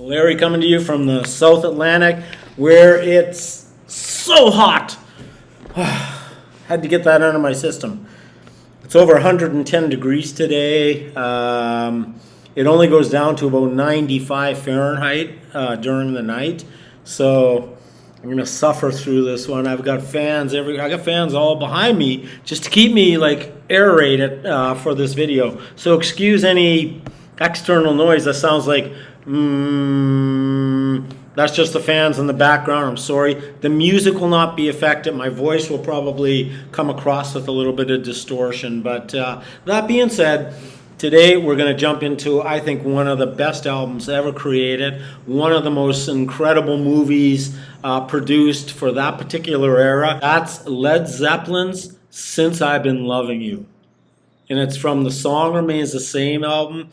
Larry coming to you from the South Atlantic where it's so hot. Had to get that out of my system. It's over 110 degrees today. It only goes down to about 95 Fahrenheit during the night. So I'm going to suffer through this one. I've got fans I got fans all behind me just to keep me like aerated for this video. So excuse any external noise that sounds like that's just the fans in the background. I'm sorry. The music will not be affected. My voice will probably come across with a little bit of distortion. But that being said, today we're going to jump into, I think, one of the best albums ever created, one of the most incredible movies produced for that particular era. That's Led Zeppelin's Since I've Been Loving You. And it's from The Song Remains the Same album.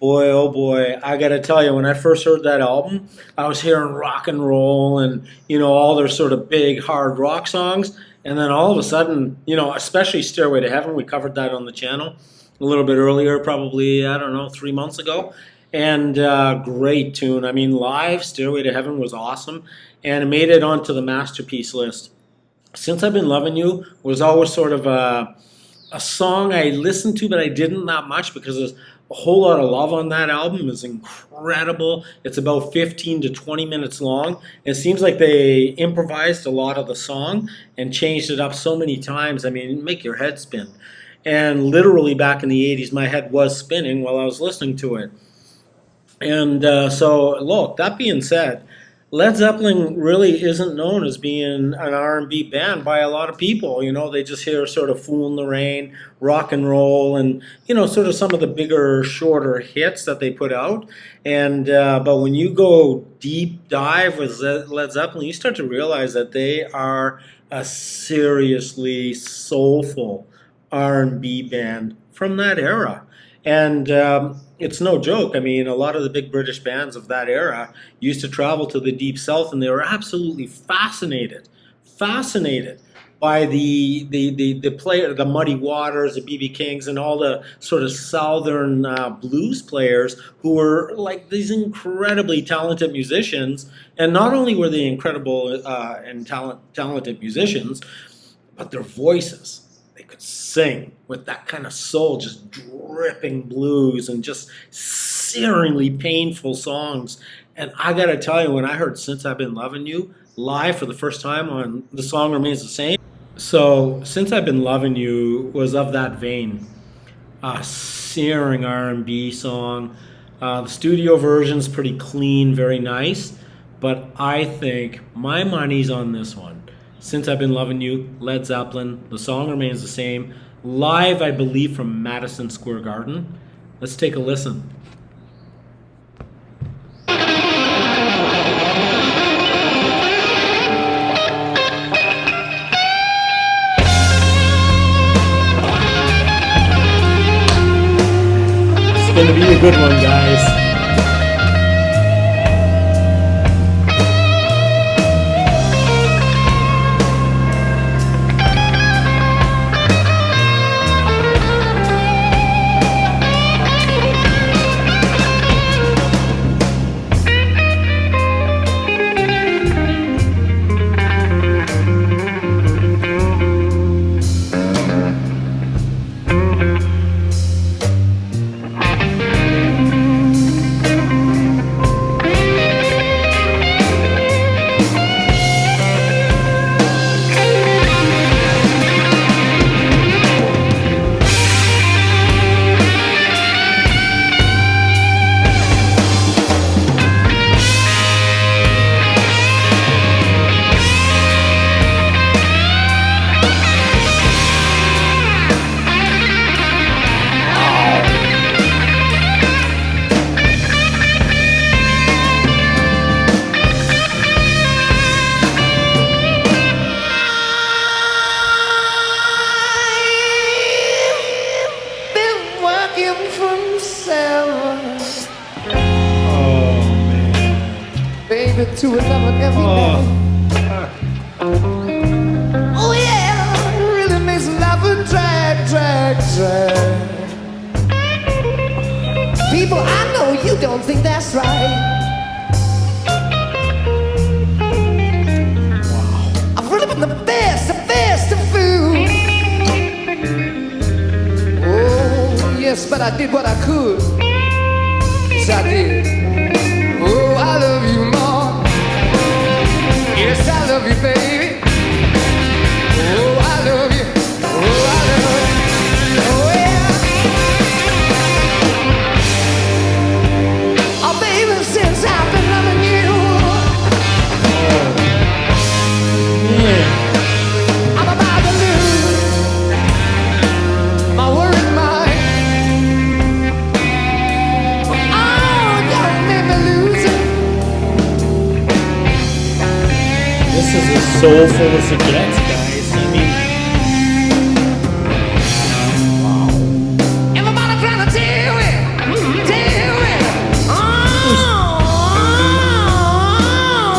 Boy, oh boy, I gotta tell you, when I first heard that album, I was hearing rock and roll and, all their sort of big, hard rock songs. And then all of a sudden, especially Stairway to Heaven, we covered that on the channel a little bit earlier, probably, 3 months ago. And great tune. I mean, live, Stairway to Heaven was awesome. And it made it onto the masterpiece list. Since I've Been Loving You was always sort of a song I listened to, but I didn't that much because there's a whole lot of love on that album. Is incredible. It's about 15 to 20 minutes long. It seems like they improvised a lot of the song and changed it up so many times. I mean, make your head spin. And literally back in the 80s, my head was spinning while I was listening to it. And so, look, that being said, Led Zeppelin really isn't known as being an R&B band by a lot of people. They just hear sort of Fool in the Rain, rock and roll, and, sort of some of the bigger, shorter hits that they put out. And but when you go deep dive with Led Zeppelin, you start to realize that they are a seriously soulful R&B band from that era. And it's no joke. I mean, a lot of the big British bands of that era used to travel to the Deep South, and they were absolutely fascinated by the Muddy Waters, the B.B. Kings, and all the sort of southern blues players who were like these incredibly talented musicians. And not only were they incredible and talented musicians, but their voices. They could sing with that kind of soul, just dripping blues and just searingly painful songs. And I gotta tell you, when I heard Since I've Been Loving You live for the first time on The Song Remains the Same. So Since I've Been Loving You was of that vein. A searing R&B song. The studio version's pretty clean, very nice. But I think my money's on this one. Since I've Been Loving You, Led Zeppelin, The Song Remains the Same. Live, I believe, from Madison Square Garden. Let's take a listen. It's going to be a good one, guys. To another every day. Oh yeah, it really makes love a drag. People, I know you don't think that's right. yes, but I did what I could. Yes, I did. Oh, I love you more. Yes, I love you, baby. Oh, I love you. Oh, I love you. Oh, yeah. Oh, baby, since I've been loving you, I'm about to lose my worried mind. Oh, don't make me lose it. This is as soulful as it gets, guys. I mean, Everybody trying to tell me, oh,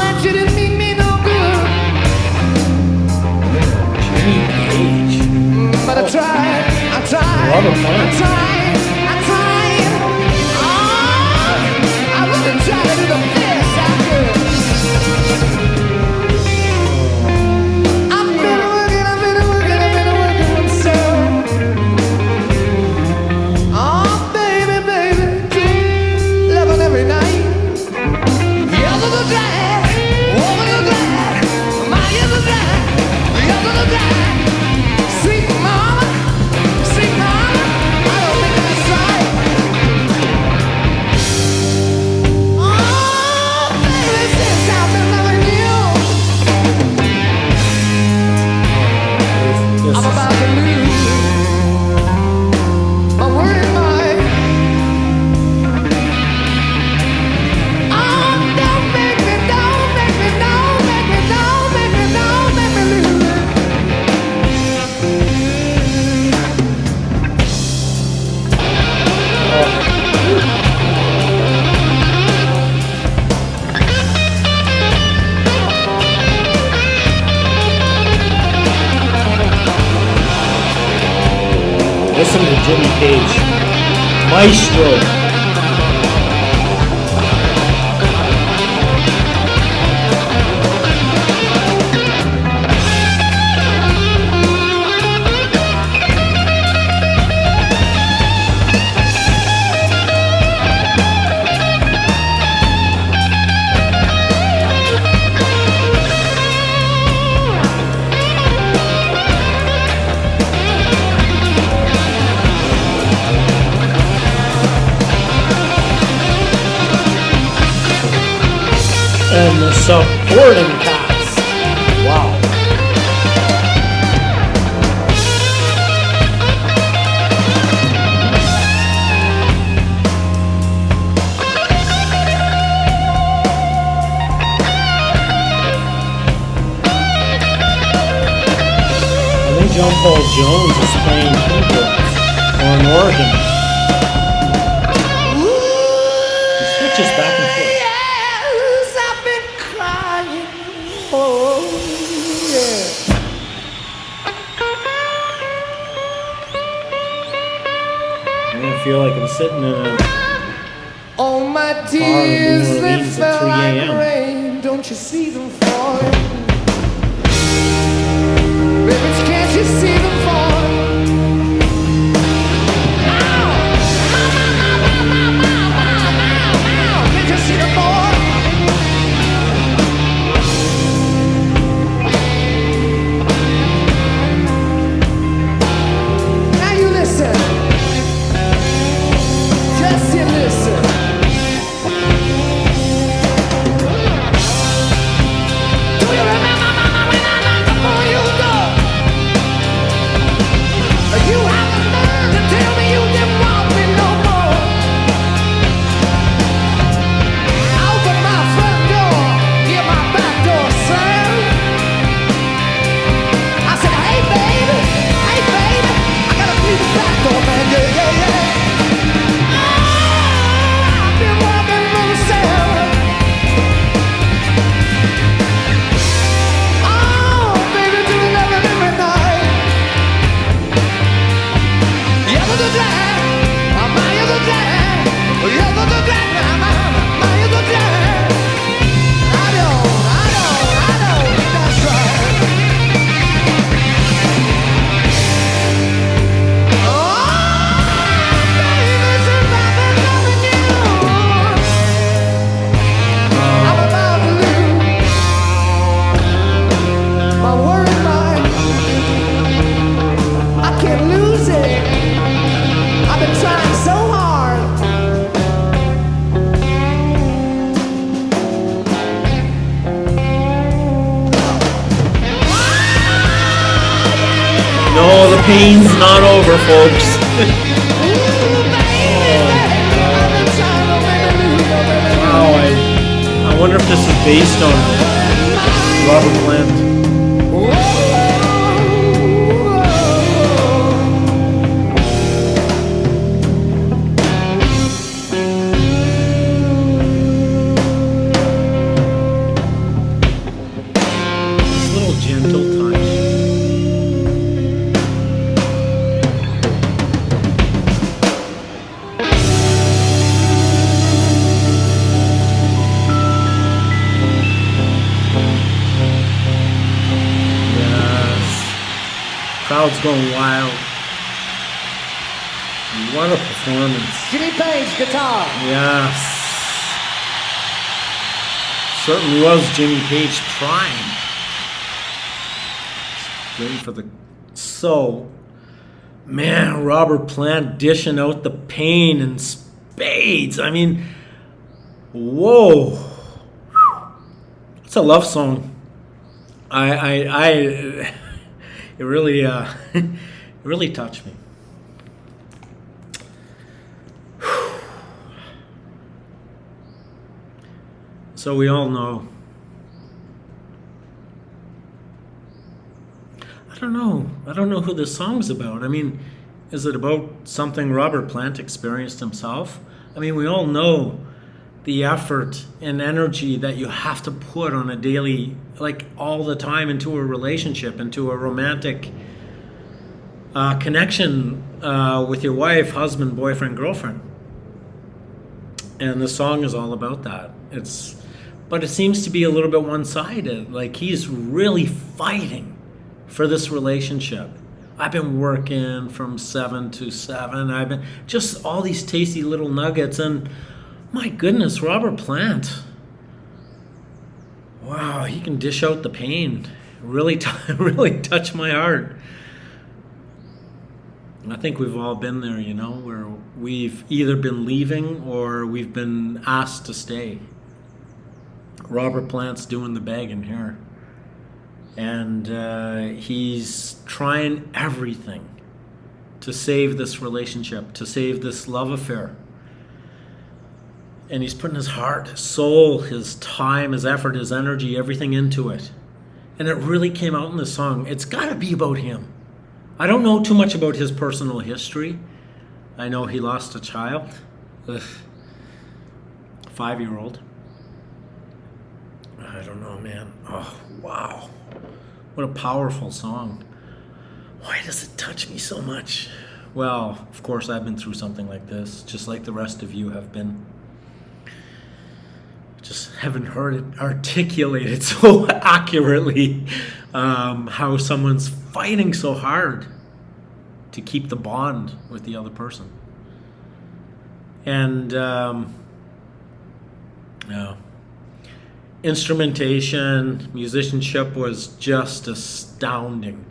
that you didn't mean me no good. Jimmy Page. But I tried, Robert Plant. I tried. Oh, I really tried to do the best I could. I've been working so. Oh, baby, loving every night. You're the drag, over the drag, my is the drag, you're the drag. Sweet mama, I don't think that's right. Oh, baby, since I've been loving you, This I'm is about to lose my worried mind. Oh, don't make me lose it. Listen to Jimmy Page. Maestro. And the supporting cast. Wow. I think John Paul Jones is playing keyboards or an organ. He switches back and forth. Yes, I've been crying. Oh, yeah. I feel like I'm sitting in a Oh, my New tears, they Orleans at fell 3 like a.m.. rain. Don't you see them falling? Baby, can't you see them falling? Ow! Ow! Can't you see them falling? Now you listen. Just you listen. Do you remember, mama, when I knocked before you go? pain's not over, folks. Wow, I wonder if this is based on Robert Plant. This little gentle touch. Crowd's going wild. What a performance. Jimmy Page, guitar. Yes. Certainly was Jimmy Page prime. Waiting for the... So, man, Robert Plant dishing out the pain in spades. I mean, whoa. It's a love song. It really, it really touched me. So we all know. I don't know who this song's about. I mean, is it about something Robert Plant experienced himself? I mean, we all know the effort and energy that you have to put on a daily, like all the time, into a relationship, into a romantic connection with your wife, husband, boyfriend, girlfriend. And the song is all about that. But it seems to be a little bit one-sided. Like he's really fighting for this relationship. I've been working from 7 to 7. I've been just all these tasty little nuggets, and my goodness, Robert Plant. Wow, he can dish out the pain. Really touch my heart. I think we've all been there, you know, where we've either been leaving or we've been asked to stay. Robert Plant's doing the begging here. And he's trying everything to save this relationship, to save this love affair. And he's putting his heart, his soul, his time, his effort, his energy, everything into it. And it really came out in the song. It's got to be about him. I don't know too much about his personal history. I know he lost a child, a 5-year-old. I don't know, man. Oh, wow. What a powerful song. Why does it touch me so much? Well, of course, I've been through something like this, just like the rest of you have been. Just haven't heard it articulated so accurately, how someone's fighting so hard to keep the bond with the other person. And instrumentation, musicianship was just astounding.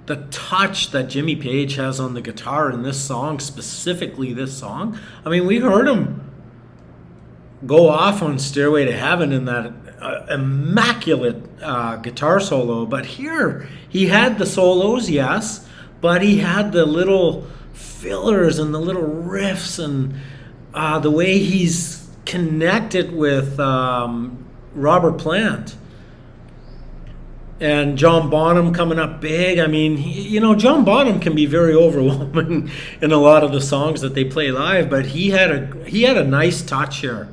The touch that Jimmy Page has on the guitar in this song, specifically this song, I mean, we heard him go off on Stairway to Heaven in that immaculate guitar solo, but here he had the solos, yes, but he had the little fillers and the little riffs, and the way he's connected with Robert Plant. And John Bonham coming up big. I mean, John Bonham can be very overwhelming in a lot of the songs that they play live, but he had a nice touch here.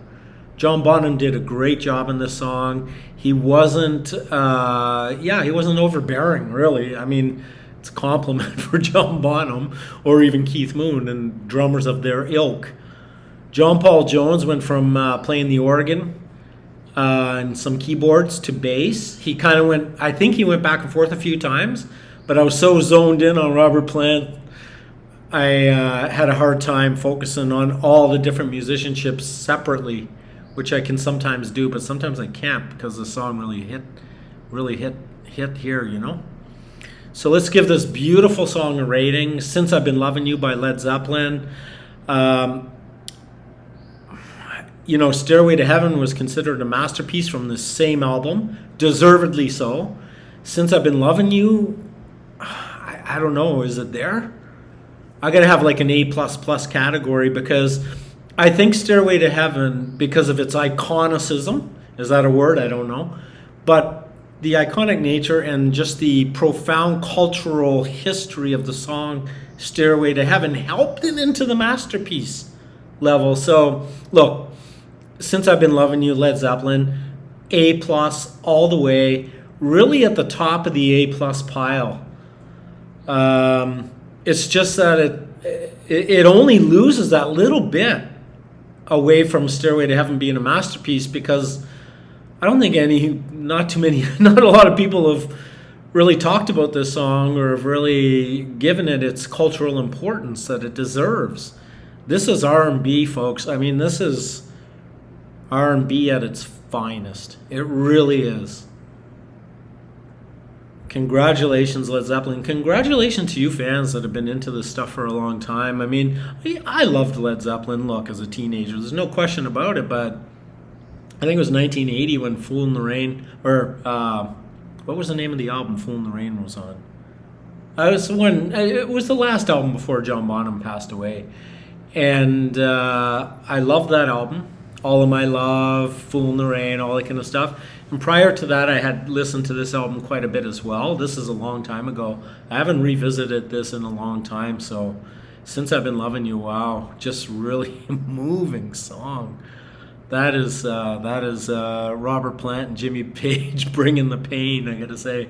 John Bonham did a great job in this song. He wasn't overbearing, really. I mean, it's a compliment for John Bonham or even Keith Moon and drummers of their ilk. John Paul Jones went from playing the organ and some keyboards to bass. He kind of went back and forth a few times, but I was so zoned in on Robert Plant, I had a hard time focusing on all the different musicianships separately, which I can sometimes do, but sometimes I can't because the song really hit here, you know? So let's give this beautiful song a rating. Since I've Been Loving You by Led Zeppelin. Stairway to Heaven was considered a masterpiece from the same album, deservedly so. Since I've Been Loving You, I don't know, is it there? I gotta have like an A++ category, because I think Stairway to Heaven, because of its iconicism, is that a word? I don't know. But the iconic nature and just the profound cultural history of the song Stairway to Heaven helped it into the masterpiece level. So look, Since I've Been Loving You, Led Zeppelin, A+ all the way, really at the top of the A+ pile. It's just that it only loses that little bit away from Stairway to Heaven being a masterpiece, because I don't think not a lot of people have really talked about this song or have really given it its cultural importance that it deserves. This is R&B, folks. I mean, this is R&B at its finest. It really is. Congratulations, Led Zeppelin. Congratulations to you fans that have been into this stuff for a long time. I mean, I loved Led Zeppelin, look, as a teenager. There's no question about it, but I think it was 1980 when Fool in the Rain, or what was the name of the album Fool in the Rain was on? It was the last album before John Bonham passed away. And I loved that album. All of My Love, Fool in the Rain, all that kind of stuff. And prior to that, I had listened to this album quite a bit as well. This is a long time ago. I haven't revisited this in a long time. So Since I've Been Loving You, wow, just really moving song. That is Robert Plant and Jimmy Page bringing the pain, I gotta say.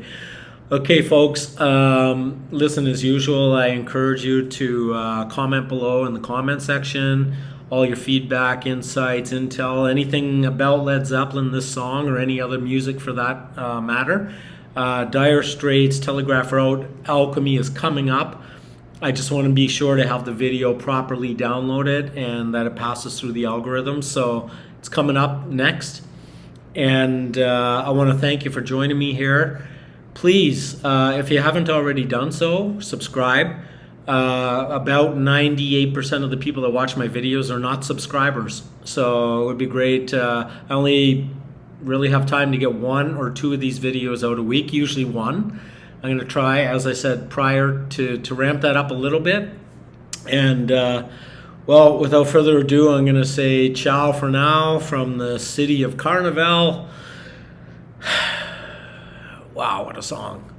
Okay, folks, listen, as usual, I encourage you to comment below in the comment section. All your feedback, insights, intel, anything about Led Zeppelin, this song, or any other music for that matter. Dire Straits, Telegraph Road, Alchemy is coming up. I just want to be sure to have the video properly downloaded and that it passes through the algorithm. So it's coming up next. And I want to thank you for joining me here. Please, if you haven't already done so, subscribe. About 98% of the people that watch my videos are not subscribers, so it would be great. I only really have time to get 1 or 2 of these videos out a week, usually 1. I'm going to try, as I said prior, to ramp that up a little bit. And well, without further ado, I'm going to say ciao for now from the city of Carnival. Wow, what a song.